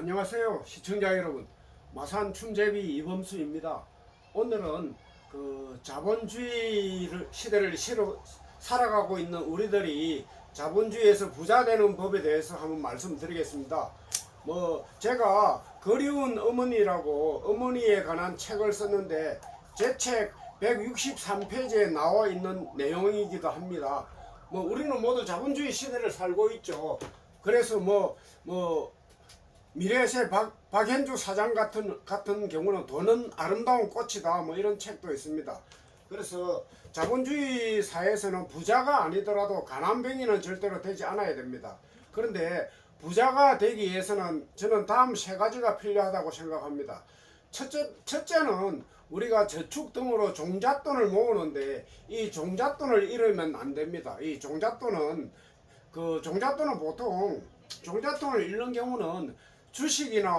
안녕하세요 시청자 여러분, 마산 춤제비 이범수입니다. 오늘은 그 자본주의 시대를 살아가고 있는 우리들이 자본주의에서 부자 되는 법에 대해서 한번 말씀드리겠습니다. 제가 그리운 어머니라고 어머니에 관한 책을 썼는데 제 책 163페이지에 나와 있는 내용이기도 합니다. 우리는 모두 자본주의 시대를 살고 있죠. 그래서 미래세 박현주 사장 같은 경우는 돈은 아름다운 꽃이다 이런 책도 있습니다. 그래서 자본주의 사회에서는 부자가 아니더라도 가난뱅이는 절대로 되지 않아야 됩니다. 그런데 부자가 되기 위해서는 저는 다음 세 가지가 필요하다고 생각합니다. 첫째는 우리가 저축 등으로 종잣돈을 모으는데 이 종잣돈을 잃으면 안 됩니다. 이 종잣돈은 보통 종잣돈을 잃는 경우는 주식이나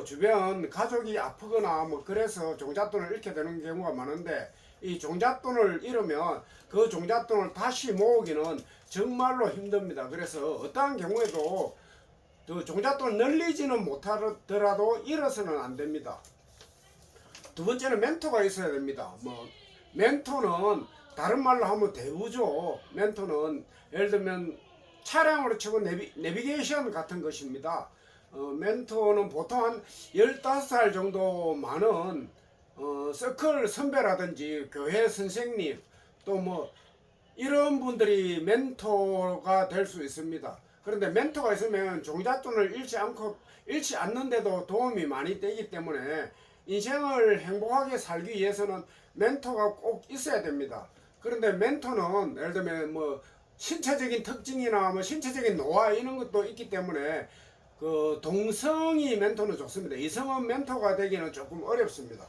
주변 가족이 아프거나 그래서 종잣돈을 잃게 되는 경우가 많은데, 이 종잣돈을 잃으면 그 종잣돈을 다시 모으기는 정말로 힘듭니다. 그래서 어떠한 경우에도 그 종잣돈을 늘리지는 못하더라도 잃어서는 안 됩니다. 두 번째는 멘토가 있어야 됩니다. 멘토는 다른 말로 하면 대우죠. 멘토는 예를 들면 차량으로 치고 내비게이션 같은 것입니다. 멘토는 보통 한 15살 정도 많은 서클 선배라든지 교회 선생님 또 이런 분들이 멘토가 될 수 있습니다. 그런데 멘토가 있으면 종잣돈을 잃지 않는데도 도움이 많이 되기 때문에 인생을 행복하게 살기 위해서는 멘토가 꼭 있어야 됩니다. 그런데 멘토는 예를 들면 신체적인 특징이나 신체적인 노화 이런 것도 있기 때문에 그 동성이 멘토는 좋습니다. 이성은 멘토가 되기는 조금 어렵습니다.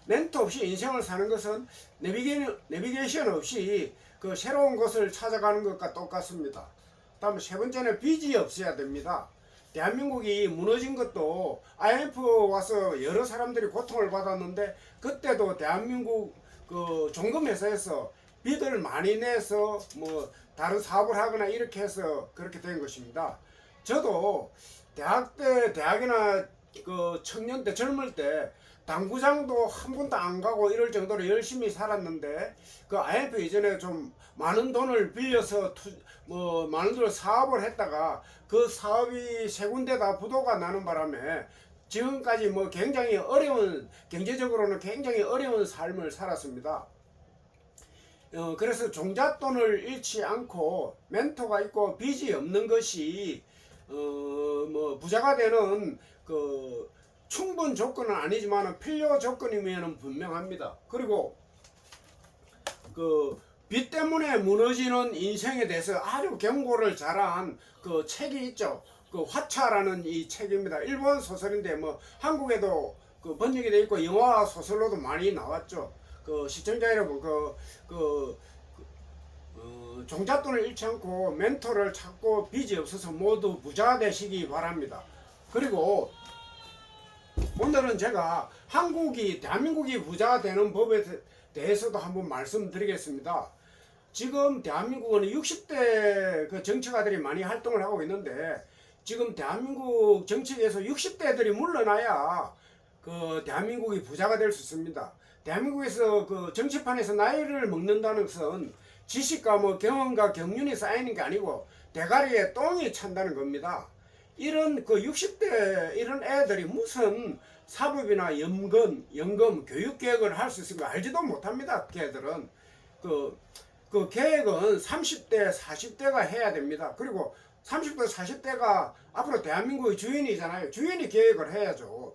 멘토 없이 인생을 사는 것은 내비게이션 없이 그 새로운 곳을 찾아가는 것과 똑같습니다. 다음 세 번째는 빚이 없어야 됩니다. 대한민국이 무너진 것도 IMF 와서 여러 사람들이 고통을 받았는데 그때도 대한민국 그 종금회사에서 빚을 많이 내서 다른 사업을 하거나 이렇게 해서 그렇게 된 것입니다. 저도 대학이나 그 청년 때 젊을 때 당구장도 한 번도 안 가고 이럴 정도로 열심히 살았는데 그 IMF 이전에 좀 많은 돈을 빌려서 많은 돈을 사업을 했다가 그 사업이 세 군데 다 부도가 나는 바람에 지금까지 굉장히 경제적으로는 굉장히 어려운 삶을 살았습니다. 그래서 종잣돈을 잃지 않고 멘토가 있고 빚이 없는 것이 부자가 되는 그 충분 조건은 아니지만 필요 조건이면 분명합니다. 그리고 그 빚 때문에 무너지는 인생에 대해서 아주 경고를 잘한 그 책이 있죠. 그 화차라는 이 책입니다. 일본 소설인데 한국에도 그 번역이 되어 있고 영화 소설로도 많이 나왔죠. 그 시청자 여러분 종잣돈을 잃지 않고 멘토를 찾고 빚이 없어서 모두 부자 되시기 바랍니다. 그리고 오늘은 제가 대한민국이 부자가 되는 법에 대해서도 한번 말씀드리겠습니다. 지금 대한민국은 60대 그 정치가들이 많이 활동을 하고 있는데 지금 대한민국 정치계에서 60대들이 물러나야 그 대한민국이 부자가 될 수 있습니다. 대한민국에서 그 정치판에서 나이를 먹는다는 것은 지식과 경험과 경륜이 쌓이는 게 아니고 대가리에 똥이 찬다는 겁니다. 이런 그 60대 이런 애들이 무슨 사법이나 연금, 교육 계획을 할 수 있을까 알지도 못합니다. 걔들은 그 계획은 30대, 40대가 해야 됩니다. 그리고 30대, 40대가 앞으로 대한민국의 주인이잖아요. 주인이 계획을 해야죠.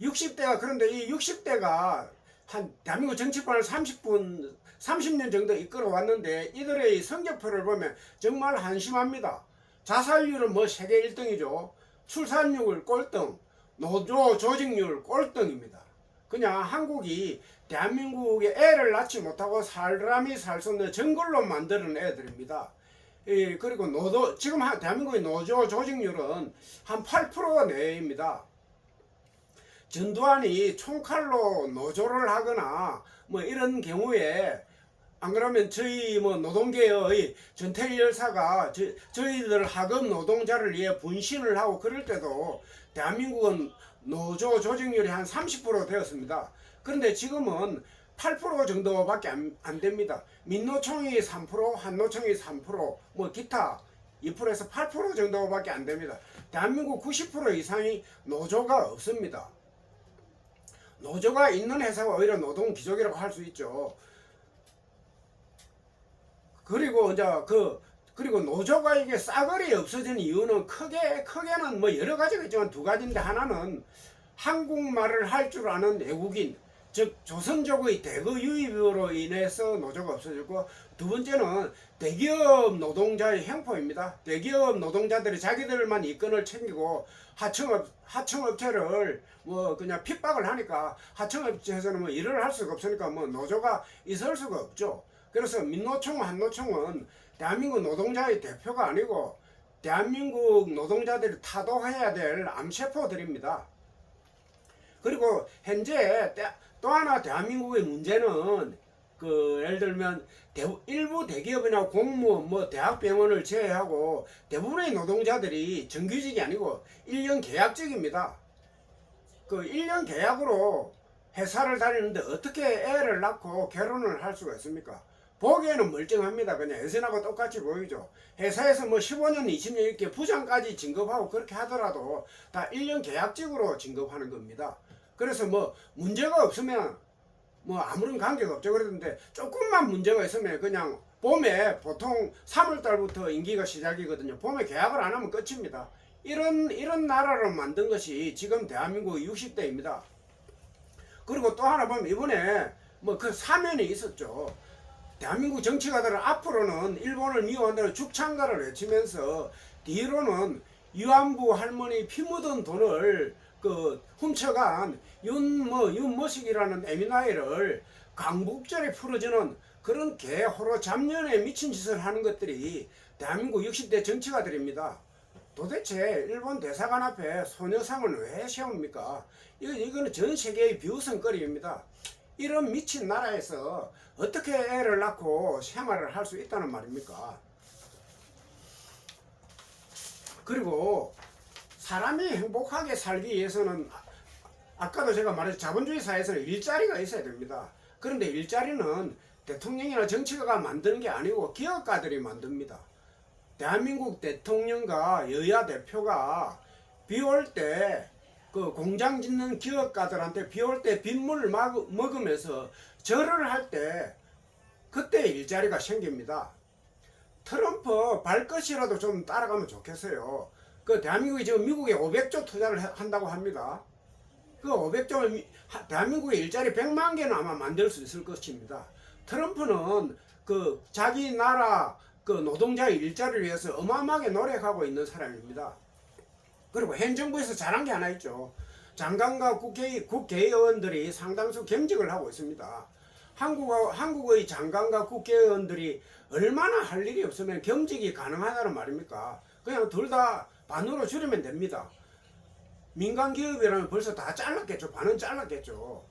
60대가 그런데 이 60대가 한 대한민국 정치권을 30년 정도 이끌어 왔는데 이들의 성적표를 보면 정말 한심합니다. 자살률은 세계 1등이죠. 출산율 꼴등, 노조 조직률 꼴등입니다. 그냥 한국이 대한민국에 애를 낳지 못하고 사람이 살 수 없는 정글로 만드는 애들입니다. 그리고 지금 대한민국의 노조 조직률은 한 8% 내외입니다. 전두환이 총칼로 노조를 하거나 이런 경우에 안 그러면 저희 뭐 노동계의 전태일 열사가 저희들 하급 노동자를 위해 분신을 하고 그럴 때도 대한민국은 노조 조직률이 한 30% 되었습니다. 그런데 지금은 8% 정도밖에 안 됩니다. 민노총이 3%, 한노총이 3%, 뭐 기타 2%에서 8% 정도밖에 안 됩니다. 대한민국 90% 이상이 노조가 없습니다. 노조가 있는 회사가 오히려 노동 귀족이라고 할 수 있죠. 그리고 이제 그리고 노조가 이게 싸그리 없어진 이유는 크게는 뭐 여러 가지가 있지만 두 가지인데, 하나는 한국말을 할 줄 아는 외국인, 즉 조선족의 대거 유입으로 인해서 노조가 없어졌고, 두 번째는 대기업 노동자의 횡포입니다. 대기업 노동자들이 자기들만 이권을 챙기고 하청업체를 뭐 그냥 핍박을 하니까, 하청업체에서는 뭐 일을 할 수가 없으니까 뭐 노조가 있을 수가 없죠. 그래서 민노총, 한노총은 대한민국 노동자의 대표가 아니고 대한민국 노동자들이 타도해야 될 암세포들입니다. 그리고 현재 또 하나 대한민국의 문제는 예를 들면 일부 대기업이나 공무원, 뭐 대학병원을 제외하고 대부분의 노동자들이 정규직이 아니고 1년 계약직입니다. 1년 계약으로 회사를 다니는데 어떻게 애를 낳고 결혼을 할 수가 있습니까? 보기에는 멀쩡합니다. 그냥 예전하고 똑같이 보이죠. 회사에서 뭐 15년, 20년 이렇게 부장까지 진급하고 그렇게 하더라도 다 1년 계약직으로 진급하는 겁니다. 그래서 뭐 문제가 없으면 뭐 아무런 관계가 없죠. 그랬는데 조금만 문제가 있으면 그냥 봄에 보통 3월달부터 임기가 시작이거든요. 봄에 계약을 안 하면 끝입니다. 이런 나라를 만든 것이 지금 대한민국 60대입니다. 그리고 또 하나 보면 이번에 뭐 그 사면이 있었죠. 대한민국 정치가들은 앞으로는 일본을 미워한다는 죽창가를 외치면서 뒤로는 위안부 할머니 피 묻은 돈을 훔쳐간 윤모식이라는 에미나이를 강북절에 풀어주는 그런 개호로 잡년에 미친 짓을 하는 것들이 대한민국 60대 정치가들입니다. 도대체 일본 대사관 앞에 소녀상을 왜 세웁니까? 이거는 전 세계의 비웃음거리입니다. 이런 미친 나라에서 어떻게 애를 낳고 생활을 할 수 있다는 말입니까? 그리고 사람이 행복하게 살기 위해서는 아까도 제가 말했죠. 자본주의 사회에서는 일자리가 있어야 됩니다. 그런데 일자리는 대통령이나 정치가가 만드는 게 아니고 기업가들이 만듭니다. 대한민국 대통령과 여야 대표가 비 올 때 공장 짓는 기업가들한테 비 올 때 빗물을 먹으면서 절을 할 때 그때 일자리가 생깁니다. 트럼프 발끝이라도 좀 따라가면 좋겠어요. 대한민국이 지금 미국에 500조 투자를 한다고 합니다. 500조면 대한민국의 일자리 100만 개는 아마 만들 수 있을 것입니다. 트럼프는 자기 나라 노동자의 일자리를 위해서 어마어마하게 노력하고 있는 사람입니다. 그리고 현 정부에서 잘한 게 하나 있죠. 장관과 국회의원들이 상당수 겸직을 하고 있습니다. 한국의 장관과 국회의원들이 얼마나 할 일이 없으면 겸직이 가능하다는 말입니까? 그냥 둘 다 반으로 줄이면 됩니다. 민간 기업이라면 벌써 다 잘랐겠죠. 반은 잘랐겠죠.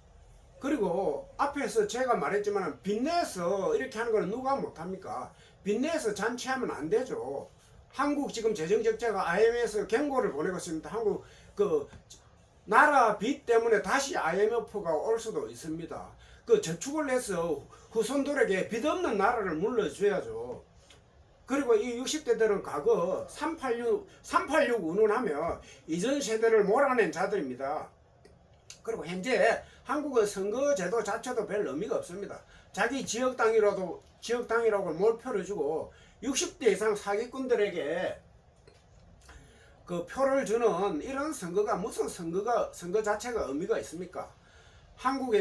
그리고 앞에서 제가 말했지만 빚내서 이렇게 하는 걸 누가 못합니까? 빚내서 잔치하면 안 되죠. 한국 지금 재정적자가 IMF에서 경고를 보내고 있습니다. 한국 나라 빚 때문에 다시 IMF가 올 수도 있습니다. 저축을 해서 후손들에게 빚 없는 나라를 물려줘야죠. 그리고 이 60대들은 과거 386 운운하며 이전 세대를 몰아낸 자들입니다. 그리고 현재 한국의 선거제도 자체도 별 의미가 없습니다. 자기 지역당이라고 몰표를 주고 60대 이상 사기꾼들에게 표를 주는 이런 선거가 무슨 선거 자체가 의미가 있습니까? 한국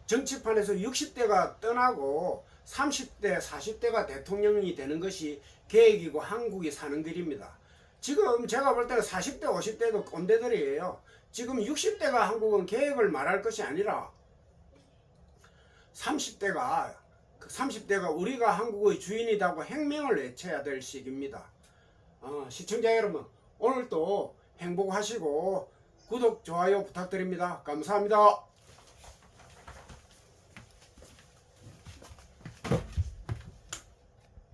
정치판에서 60대가 떠나고 30대, 40대가 대통령이 되는 것이 계획이고 한국이 사는 길입니다. 지금 제가 볼 때는 40대, 50대도 꼰대들이에요. 지금 60대가 한국은 계획을 말할 것이 아니라 30대가 우리가 한국의 주인이라고 행명을 외쳐야 될 시기입니다. 시청자 여러분, 오늘도 행복하시고 구독, 좋아요 부탁드립니다. 감사합니다.